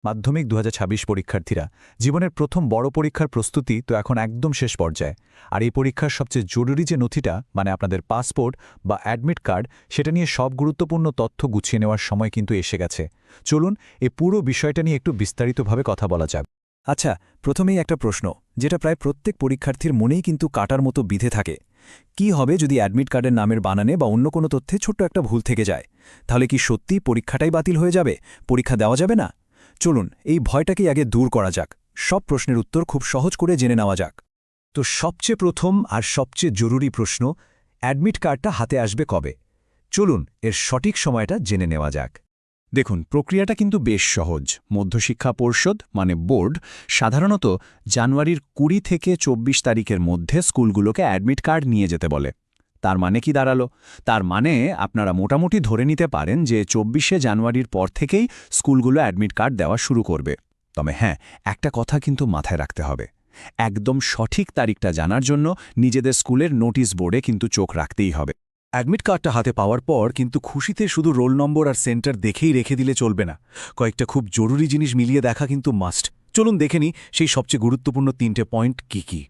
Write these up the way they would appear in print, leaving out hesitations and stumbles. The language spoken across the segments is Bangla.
মাধ্যমিক ২০২৬ পরীক্ষার্থীরা জীবনের প্রথম বড় পরীক্ষার প্রস্তুতি তো এখন একদম শেষ পর্যায়ে। আর এই পরীক্ষার সবচেয়ে জরুরি যে নথিটা মানে আপনাদের পাসপোর্ট বা অ্যাডমিট কার্ড, সেটা নিয়ে সব গুরুত্বপূর্ণ তথ্য গুছিয়ে নেওয়ার সময় কিন্তু এসে গেছে। চলুন এই পুরো বিষয়টা নিয়ে একটু বিস্তারিতভাবে কথা বলা যাক। আচ্ছা, প্রথমেই একটা প্রশ্ন, যেটা প্রায় প্রত্যেক পরীক্ষার্থীর মনেই কিন্তু কাটার মতো বিধে থাকে। কি হবে যদি অ্যাডমিট কার্ডের নামের বানানে বা অন্য কোনো তথ্যে ছোট্ট একটা ভুল থেকে যায়? তাহলে কি সত্যি পরীক্ষাটাই বাতিল হয়ে যাবে? পরীক্ষা দেওয়া যাবে না? চলুন এই ভয়টাকেই আগে দূর করা যাক। সব প্রশ্নের উত্তর খুব সহজ করে জেনে নেওয়া যাক। তো সবচেয়ে প্রথম আর সবচেয়ে জরুরি প্রশ্ন, অ্যাডমিট কার্ডটা হাতে আসবে কবে? চলুন এর সঠিক সময়টা জেনে নেওয়া যাক। দেখুন, প্রক্রিয়াটা কিন্তু বেশ সহজ। মধ্যশিক্ষা পর্ষদ মানে বোর্ড সাধারণত জানুয়ারির ২০ থেকে ২৪ তারিখের মধ্যে স্কুলগুলোকে অ্যাডমিট কার্ড নিয়ে যেতে বলে। তার মানে কি দাঁড়ালো? তার মানে আপনারা মোটামুটি ধরে নিতে পারেন যে ২৪শে জানুয়ারির পর থেকেই স্কুলগুলো অ্যাডমিট কার্ড দেওয়া শুরু করবে। তবে হ্যাঁ, একটা কথা কিন্তু মাথায় রাখতে হবে। একদম সঠিক তারিখটা জানার জন্য নিজেদের স্কুলের নোটিশ বোর্ডে কিন্তু চোখ রাখতেই হবে। অ্যাডমিট কার্ডটা হাতে পাওয়ার পর কিন্তু খুশিতে শুধু রোল নম্বর আর সেন্টার দেখেই রেখে দিলে চলবে না। কয়েকটা খুব জরুরি জিনিস মিলিয়ে দেখা কিন্তু মাস্ট। চলুন দেখে নিই সেই সবচেয়ে গুরুত্বপূর্ণ ৩টে পয়েন্ট কি কি।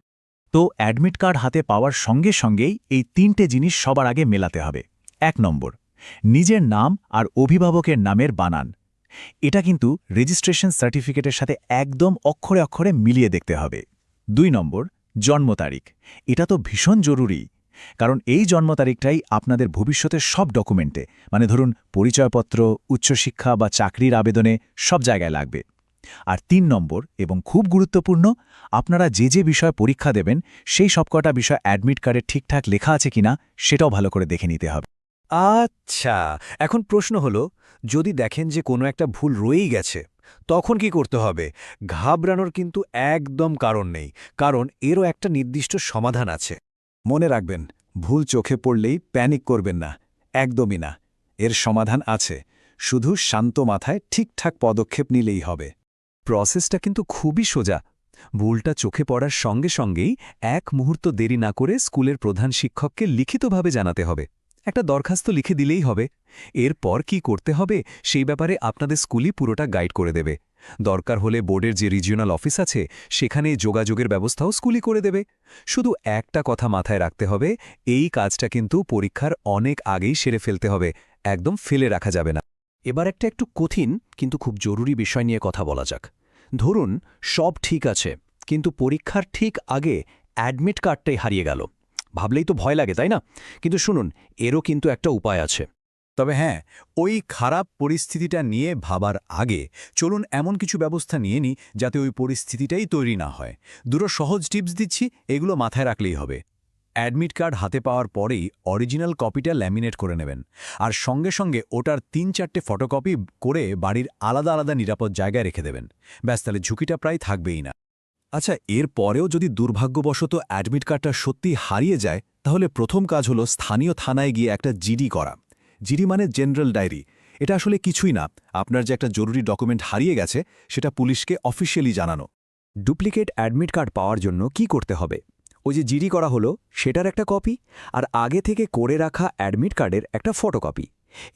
তো অ্যাডমিট কার্ড হাতে পাওয়ার সঙ্গে সঙ্গেই এই ৩টে জিনিস সবার আগে মেলাতে হবে। ১ নম্বর, নিজের নাম আর অভিভাবকের নামের বানান। এটা কিন্তু রেজিস্ট্রেশন সার্টিফিকেটের সাথে একদম অক্ষরে অক্ষরে মিলিয়ে দেখতে হবে। ২ নম্বর, জন্ম তারিখ। এটা তো ভীষণ জরুরি, কারণ এই জন্ম তারিখটাই আপনাদের ভবিষ্যতের সব ডকুমেন্টে, মানে ধরুন পরিচয়পত্র, উচ্চশিক্ষা বা চাকরির আবেদনে সব জায়গায় লাগবে। আর ৩ নম্বর এবং খুব গুরুত্বপূর্ণ, আপনারা যে যে বিষয়ে পরীক্ষা দেবেন সেই সবকটা বিষয় অ্যাডমিট কার্ডে ঠিকঠাক লেখা আছে কিনা সেটাও ভালো করে দেখে নিতে হবে। আচ্ছা, এখন প্রশ্ন হলো, যদি দেখেন যে কোনো একটা ভুল রয়েই গেছে, তখন কি করতে হবে? ঘাবড়ানোর কিন্তু একদম কারণ নেই, কারণ এরও একটা নির্দিষ্ট সমাধান আছে। মনে রাখবেন, ভুল চোখে পড়লেই প্যানিক করবেন না, একদমই না। এর সমাধান আছে, শুধু শান্ত মাথায় ঠিকঠাক পদক্ষেপ নিলেই হবে। প্রসেসটা কিন্তু খুবই সোজা। ভুলটা চোখে পড়ার সঙ্গে সঙ্গেই ১ মুহূর্ত দেরি না করে স্কুলের প্রধান শিক্ষককে লিখিতভাবে জানাতে হবে। একটা দরখাস্ত লিখে দিলেই হবে। এরপর কি করতে হবে সেই ব্যাপারে আপনাদের স্কুলই পুরোটা গাইড করে দেবে। দরকার হলে বোর্ডের যে রিজিওনাল অফিস আছে সেখানে যোগাযোগের ব্যবস্থাও স্কুলই করে দেবে। শুধু একটা কথা মাথায় রাখতে হবে, এই কাজটা কিন্তু পরীক্ষার অনেক আগেই সেরে ফেলতে হবে, একদম ফেলে রাখা যাবে না। এবার একটা একটু কঠিন কিন্তু খুব জরুরি বিষয় নিয়ে কথা বলা যাক। ধরুন সব ঠিক আছে, কিন্তু পরীক্ষার ঠিক আগে অ্যাডমিট কার্ডটাই হারিয়ে গেল। ভাবলেই তো ভয় লাগে, তাই না? কিন্তু শুনুন, এরও কিন্তু একটা উপায় আছে। তবে হ্যাঁ, ওই খারাপ পরিস্থিতিটা নিয়ে ভাবার আগে চলুন এমন কিছু ব্যবস্থা নিয়ে নিই যাতে ওই পরিস্থিতিটাই তৈরি না হয়। দুটো সহজ টিপস দিচ্ছি, এগুলো মাথায় রাখলেই হবে। অ্যাডমিট কার্ড হাতে পাওয়ার পরেই অরিজিনাল কপিটা ল্যামিনেট করে নেবেন, আর সঙ্গে সঙ্গে ওটার ৩-৪টে ফটোকপি করে বাড়ির আলাদা আলাদা নিরাপদ জায়গায় রেখে দেবেন। ব্যাস, তাহলে ঝুঁকিটা প্রায় থাকবেই না। আচ্ছা, এর পরেও যদি দুর্ভাগ্যবশত অ্যাডমিট কার্ডটা সত্যি হারিয়ে যায়, তাহলে প্রথম কাজ হলো স্থানীয় থানায় গিয়ে একটা জিডি করা। জিডি মানে জেনারেল ডায়েরি। এটা আসলে কিছুই না, আপনার যে একটা জরুরি ডকুমেন্ট হারিয়ে গেছে সেটা পুলিশকে অফিসিয়ালি জানানো। ডুপ্লিকেট অ্যাডমিট কার্ড পাওয়ার জন্য কি করতে হবে? ওই যে জিডি করা হলো সেটার একটা কপি, আর আগে থেকে করে রাখা অ্যাডমিট কার্ডের একটা ফটোকপি,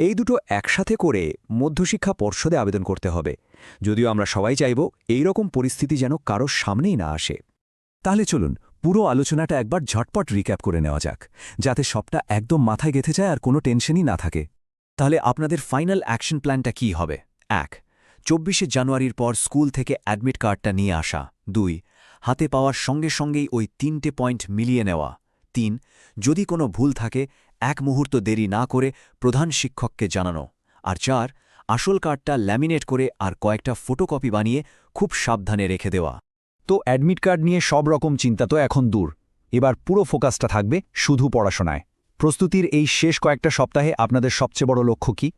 এই দুটো একসাথে করে মধ্যশিক্ষা পর্ষদে আবেদন করতে হবে। যদিও আমরা সবাই চাইব এই রকম পরিস্থিতি যেন কারোর সামনেই না আসে। তাহলে চলুন পুরো আলোচনাটা একবার ঝটপট রিক্যাপ করে নেওয়া যাক, যাতে সবটা একদম মাথায় গেঁথে যায় আর কোনো টেনশনই না থাকে। তাহলে আপনাদের ফাইনাল অ্যাকশন প্ল্যানটা কি হবে? ১. ২৪শে জানুয়ারির পর স্কুল থেকে অ্যাডমিট কার্ডটা নিয়ে আসা। ২. হাতে পাওয়ার সঙ্গে সঙ্গেই ওই ৩টে পয়েন্ট মিলিয়ে নেওয়া। ৩. যদি কোনো ভুল থাকে ১ মুহূর্ত দেরি না করে প্রধান শিক্ষককে জানানো। আর ৪. আসল কার্ডটা ল্যামিনেট করে আর কয়েকটা ফটোকপি বানিয়ে খুব সাবধানে রেখে দেওয়া। তো অ্যাডমিট কার্ড নিয়ে সব রকম চিন্তা তো এখন দূর। এবার পুরো ফোকাসটা থাকবে শুধু পড়াশোনায়। প্রস্তুতির এই শেষ কয়েকটা সপ্তাহে আপনাদের সবচেয়ে বড় লক্ষ্য কি?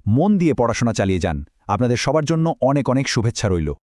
মন দিয়ে পড়াশোনা চালিয়ে যান। আপনাদের সবার জন্য অনেক অনেক শুভেচ্ছা রইল।